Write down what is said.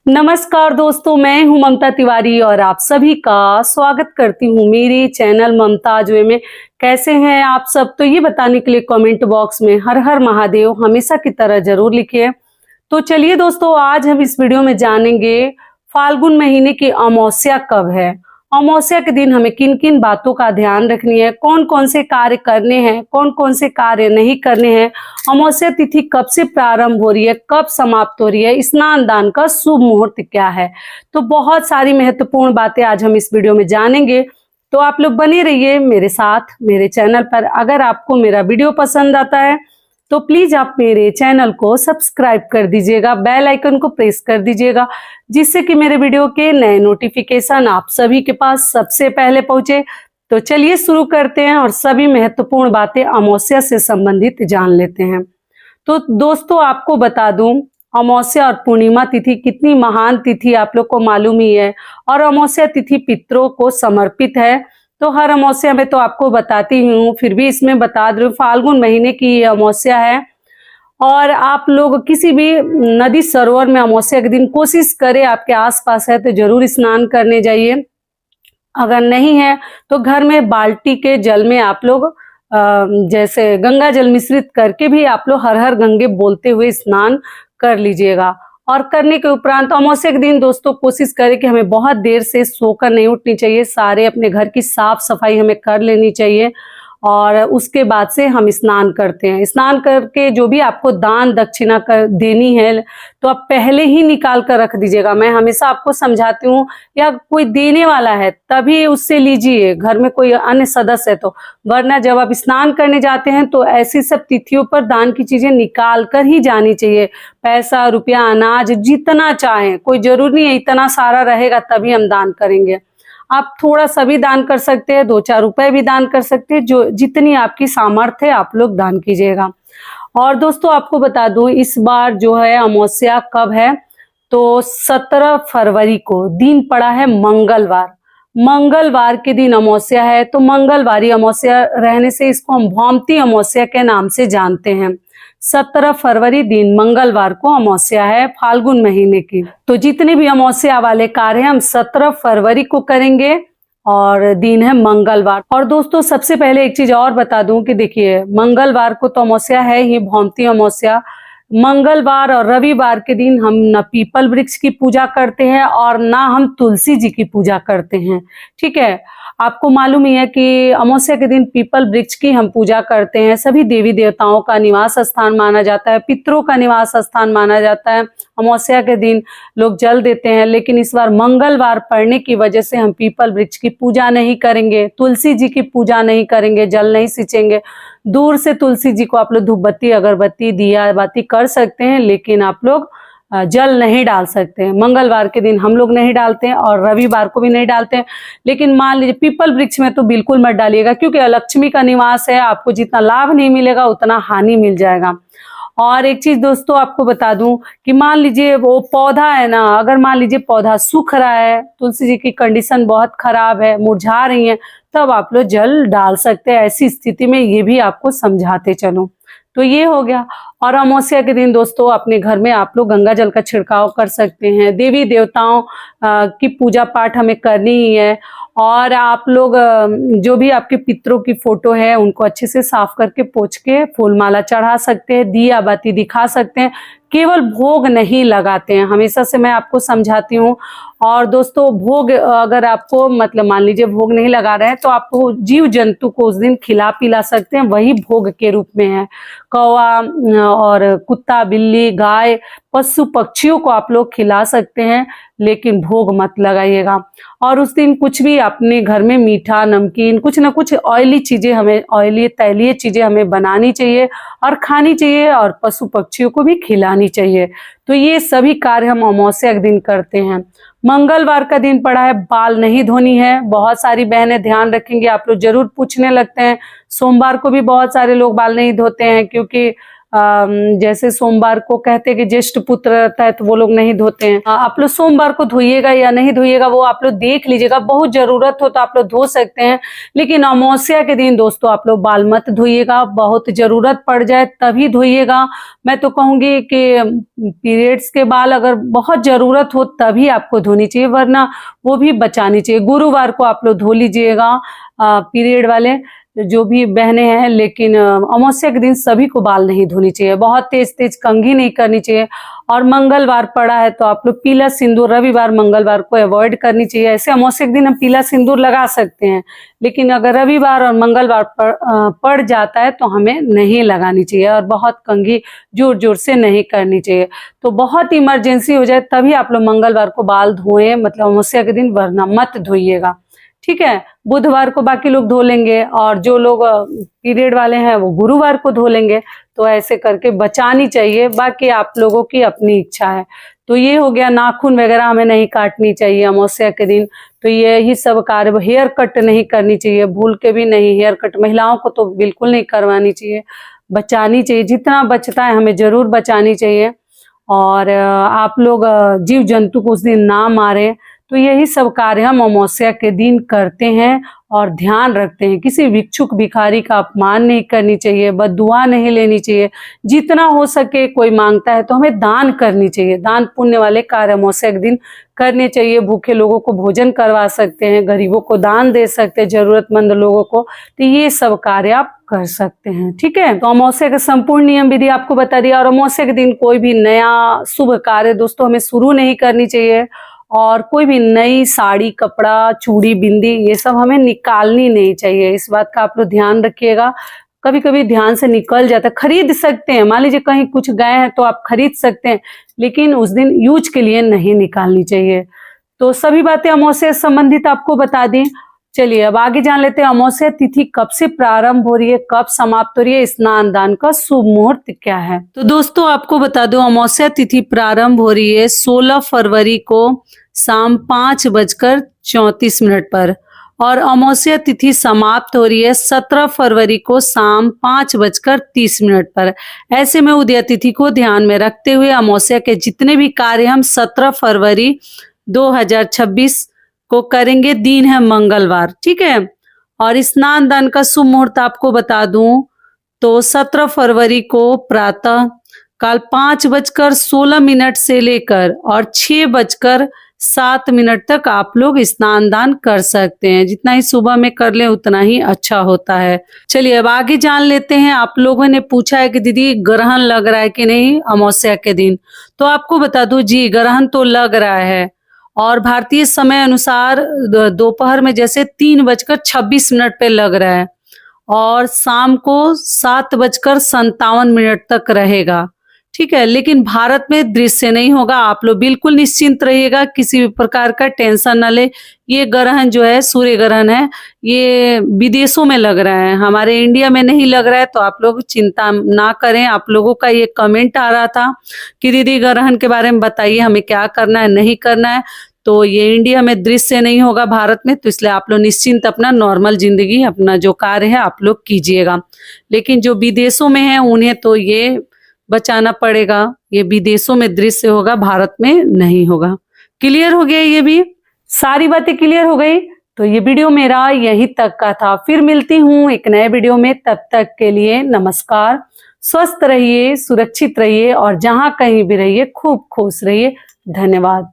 नमस्कार दोस्तों, मैं हूं ममता तिवारी और आप सभी का स्वागत करती हूं मेरे चैनल ममताज वे में। कैसे हैं आप सब? तो ये बताने के लिए कमेंट बॉक्स में हर हर महादेव हमेशा की तरह जरूर लिखिए। तो चलिए दोस्तों, आज हम इस वीडियो में जानेंगे फाल्गुन महीने की अमावस्या कब है। अमावस्या के दिन हमें किन किन बातों का ध्यान रखनी है, कौन कौन से कार्य करने हैं, कौन कौन से कार्य नहीं करने हैं, अमावस्या तिथि कब से प्रारंभ हो रही है, कब समाप्त हो रही है, स्नान दान का शुभ मुहूर्त क्या है। तो बहुत सारी महत्वपूर्ण बातें आज हम इस वीडियो में जानेंगे। तो आप लोग बने रहिए मेरे साथ मेरे चैनल पर। अगर आपको मेरा वीडियो पसंद आता है तो प्लीज आप मेरे चैनल को सब्सक्राइब कर दीजिएगा, बेल आइकन को प्रेस कर दीजिएगा, जिससे कि मेरे वीडियो के नए नोटिफिकेशन आप सभी के पास सबसे पहले पहुंचे। तो चलिए शुरू करते हैं और सभी महत्वपूर्ण बातें अमावस्या से संबंधित जान लेते हैं। तो दोस्तों, आपको बता दूं, अमावस्या और पूर्णिमा तिथि कितनी महान तिथि आप लोग को मालूम ही है। और अमावस्या तिथि पितरों को समर्पित है। तो हर अमावस्या में तो आपको बताती हूँ, फिर भी इसमें बता दूं, फाल्गुन महीने की ये अमावस्या है। और आप लोग किसी भी नदी सरोवर में अमावस्या के दिन कोशिश करें, आपके आसपास है तो जरूर स्नान करने जाइए। अगर नहीं है तो घर में बाल्टी के जल में आप लोग जैसे गंगा जल मिश्रित करके भी आप लोग हर हर गंगे बोलते हुए स्नान कर लीजिएगा। और करने के उपरांत अमावस्या के दिन दोस्तों कोशिश करें कि हमें बहुत देर से सोकर नहीं उठनी चाहिए। सारे अपने घर की साफ सफाई हमें कर लेनी चाहिए और उसके बाद से हम स्नान करते हैं। स्नान करके जो भी आपको दान दक्षिणा कर देनी है तो आप पहले ही निकाल कर रख दीजिएगा। मैं हमेशा आपको समझाती हूँ, या कोई देने वाला है तभी उससे लीजिए, घर में कोई अन्य सदस्य है तो। वरना जब आप स्नान करने जाते हैं तो ऐसी सब तिथियों पर दान की चीजें निकाल कर ही जानी चाहिए। पैसा, रुपया, अनाज जितना चाहें, कोई जरूरी नहीं है इतना सारा रहेगा तभी हम दान करेंगे। आप थोड़ा सा भी दान कर सकते हैं, 2-4 रुपए भी दान कर सकते हैं, जो जितनी आपकी सामर्थ्य है आप लोग दान कीजिएगा। और दोस्तों आपको बता दूं, इस बार जो है अमावस्या कब है, तो 17 फरवरी को दिन पड़ा है मंगलवार। मंगलवार के दिन अमावस्या है। तो मंगलवारी अमावस्या रहने से इसको हम भौमती अमावस्या के नाम से जानते हैं। 17 फरवरी दिन मंगलवार को अमावस्या है फाल्गुन महीने की। तो जितने भी अमावस्या वाले कार्य हम 17 फरवरी को करेंगे और दिन है मंगलवार। और दोस्तों सबसे पहले एक चीज और बता दूं कि देखिए, मंगलवार को तो अमावस्या है ही, भौमती अमावस्या। मंगलवार और रविवार के दिन हम न पीपल वृक्ष की पूजा करते हैं और ना हम तुलसी जी की पूजा करते हैं। ठीक है, आपको मालूम ही है कि अमावस्या के दिन पीपल वृक्ष की हम पूजा करते हैं। सभी देवी देवताओं का निवास स्थान माना जाता है, पितरों का निवास स्थान माना जाता है। अमावस्या के दिन लोग जल देते हैं, लेकिन इस बार मंगलवार पड़ने की वजह से हम पीपल वृक्ष की पूजा नहीं करेंगे, तुलसी जी की पूजा नहीं करेंगे, जल नहीं सींचेंगे। दूर से तुलसी जी को आप लोग धूप बत्ती, अगरबत्ती, दिया बाती कर सकते हैं, लेकिन आप लोग जल नहीं डाल सकते हैं। मंगलवार के दिन हम लोग नहीं डालते हैं और रविवार को भी नहीं डालते हैं। लेकिन मान लीजिए पीपल वृक्ष में तो बिल्कुल मत डालिएगा, क्योंकि लक्ष्मी का निवास है, आपको जितना लाभ नहीं मिलेगा उतना हानि मिल जाएगा। और एक चीज दोस्तों आपको बता दूं कि मान लीजिए वो पौधा है ना, अगर मान लीजिए पौधा सूख रहा है, तुलसी जी की कंडीशन बहुत खराब है, मुरझा रही है, तब आप लोग जल डाल सकते हैं। ऐसी स्थिति में ये भी आपको समझाते चलो। तो ये हो गया। और अमावस्या के दिन दोस्तों अपने घर में आप लोग गंगा जल का छिड़काव कर सकते हैं। देवी देवताओं की पूजा पाठ हमें करनी ही है। और आप लोग जो भी आपके पितरों की फोटो है उनको अच्छे से साफ करके पोंछ के फूल माला चढ़ा सकते हैं, दिया बाती दिखा सकते हैं। केवल भोग नहीं लगाते हैं, हमेशा से मैं आपको समझाती हूँ। और दोस्तों भोग अगर आपको मतलब मान लीजिए भोग नहीं लगा रहे हैं तो आपको जीव जंतु को उस दिन खिला पिला सकते हैं, वही भोग के रूप में है। कौवा और कुत्ता, बिल्ली, गाय, पशु पक्षियों को आप लोग खिला सकते हैं, लेकिन भोग मत लगाइएगा। और उस दिन कुछ भी अपने घर में मीठा, नमकीन, कुछ ना कुछ ऑयली चीजें, हमें ऑयली तैलीय चीजें हमें बनानी चाहिए और खानी चाहिए, और पशु पक्षियों को भी खिलानी चाहिए। तो ये सभी कार्य हम अमावस्या के दिन करते हैं। मंगलवार का दिन पड़ा है, बाल नहीं धोनी है। बहुत सारी बहनें ध्यान रखेंगे, आप लोग जरूर पूछने लगते हैं। सोमवार को भी बहुत सारे लोग बाल नहीं धोते हैं, क्योंकि जैसे सोमवार को कहते हैं कि ज्येष्ठ पुत्र रहता है तो वो लोग नहीं धोते हैं। आप लोग सोमवार को धोइएगा या नहीं धोइएगा वो आप लोग देख लीजिएगा, बहुत जरूरत हो तो आप लोग धो सकते हैं, लेकिन अमावस्या के दिन दोस्तों आप लोग बाल मत धोइएगा, बहुत जरूरत पड़ जाए तभी धोइएगा। मैं तो कहूंगी कि पीरियड्स के बाल अगर बहुत जरूरत हो तभी आपको धोनी चाहिए, वरना वो भी बचानी चाहिए। गुरुवार को आप लोग धो लीजिएगा पीरियड वाले जो भी बहनें हैं, लेकिन अमावस्या के दिन सभी को बाल नहीं धोनी चाहिए, बहुत तेज तेज कंघी नहीं करनी चाहिए। और मंगलवार पड़ा है तो आप लोग पीला सिंदूर रविवार मंगलवार को अवॉइड करनी चाहिए। ऐसे अमावस्या के दिन हम पीला सिंदूर लगा सकते हैं, लेकिन अगर रविवार और मंगलवार पड़ जाता है तो हमें नहीं लगानी चाहिए, और बहुत कंघी जोर जोर से नहीं करनी चाहिए। तो बहुत इमरजेंसी हो जाए तभी आप लोग मंगलवार को बाल धोएं, मतलब अमावस्या के दिन, वरना मत धोइएगा, ठीक है। बुधवार को बाकी लोग धो लेंगे, और जो लोग पीरियड वाले हैं वो गुरुवार को धो लेंगे। तो ऐसे करके बचानी चाहिए, बाकी आप लोगों की अपनी इच्छा है। तो ये हो गया, नाखून वगैरह हमें नहीं काटनी चाहिए अमावस्या के दिन, तो यही सब कार्य। हेयर कट नहीं करनी चाहिए, भूल के भी नहीं। हेयर कट महिलाओं को तो बिल्कुल नहीं करवानी चाहिए, बचानी चाहिए, जितना बचता है हमें जरूर बचानी चाहिए। और आप लोग जीव जंतु को उस दिन ना मारें। तो यही सब कार्य हम अमावस्या के दिन करते हैं, और ध्यान रखते हैं किसी भिक्षुक भिखारी का अपमान नहीं करनी चाहिए, बददुआ नहीं लेनी चाहिए। जितना हो सके कोई मांगता है तो हमें दान करनी चाहिए, दान पुण्य वाले कार्य अमावस्या के दिन करने चाहिए। भूखे लोगों को भोजन करवा सकते हैं, गरीबों को दान दे सकते हैं, जरूरतमंद लोगों को। तो ये सब कार्य आप कर सकते हैं, ठीक है। तो अमावस्या का संपूर्ण नियम विधि आपको बता दिया। और अमावस्या के दिन कोई भी नया शुभ कार्य दोस्तों हमें शुरू नहीं करनी चाहिए, और कोई भी नई साड़ी कपड़ा चूड़ी बिंदी ये सब हमें निकालनी नहीं चाहिए। इस बात का आप लोग ध्यान रखिएगा, कभी कभी ध्यान से निकल जाता है। खरीद सकते हैं, मान लीजिए कहीं कुछ गए हैं तो आप खरीद सकते हैं, लेकिन उस दिन यूज के लिए नहीं निकालनी चाहिए। तो सभी बातें अमावस्या से संबंधित आपको बता दी। चलिए अब आगे जान लेते हैं अमावस्या तिथि कब से प्रारंभ हो रही है, कब समाप्त हो रही है, स्नान दान का शुभ मुहूर्त क्या है। तो दोस्तों आपको बता दो, अमावस्या तिथि प्रारंभ हो रही है 16 फरवरी को शाम 5:34 पर, और अमावस्या तिथि समाप्त हो रही है 17 फरवरी को शाम 5:30 पर। ऐसे में उदय तिथि को ध्यान में रखते हुए अमावस्या के जितने भी कार्य हम 17 फरवरी 2026 को करेंगे, दिन है मंगलवार, ठीक है। और स्नान दान का शुभ मुहूर्त आपको बता दूं तो 17 फरवरी को प्रातः काल 5:16 से लेकर और 6:07 तक आप लोग स्नान दान कर सकते हैं। जितना ही सुबह में कर ले उतना ही अच्छा होता है। चलिए अब आगे जान लेते हैं। आप लोगों ने पूछा है कि दीदी ग्रहण लग रहा है कि नहीं अमावस्या के दिन, तो आपको बता दूं जी ग्रहण तो लग रहा है, और भारतीय समय अनुसार दोपहर में जैसे 3:26 पे लग रहा है, और शाम को 7:57 तक रहेगा, ठीक है। लेकिन भारत में दृश्य नहीं होगा, आप लोग बिल्कुल निश्चिंत रहिएगा, किसी भी प्रकार का टेंशन न ले। ये ग्रहण जो है सूर्य ग्रहण है, ये विदेशों में लग रहा है, हमारे इंडिया में नहीं लग रहा है, तो आप लोग चिंता ना करें। आप लोगों का ये कमेंट आ रहा था कि दीदी ग्रहण के बारे में बताइए, हमें क्या करना है नहीं करना है। तो ये इंडिया में दृश्य नहीं होगा भारत में, तो इसलिए आप लोग निश्चिंत अपना नॉर्मल जिंदगी अपना जो कार्य है आप लोग कीजिएगा। लेकिन जो विदेशों में है उन्हें तो ये बचाना पड़ेगा, ये विदेशों में दृश्य होगा, भारत में नहीं होगा। क्लियर हो गया, ये भी सारी बातें क्लियर हो गई। तो ये वीडियो मेरा यहीं तक का था, फिर मिलती हूँ एक नए वीडियो में। तब तक के लिए नमस्कार, स्वस्थ रहिए, सुरक्षित रहिए, और जहां कहीं भी रहिए खूब खुश रहिए। धन्यवाद।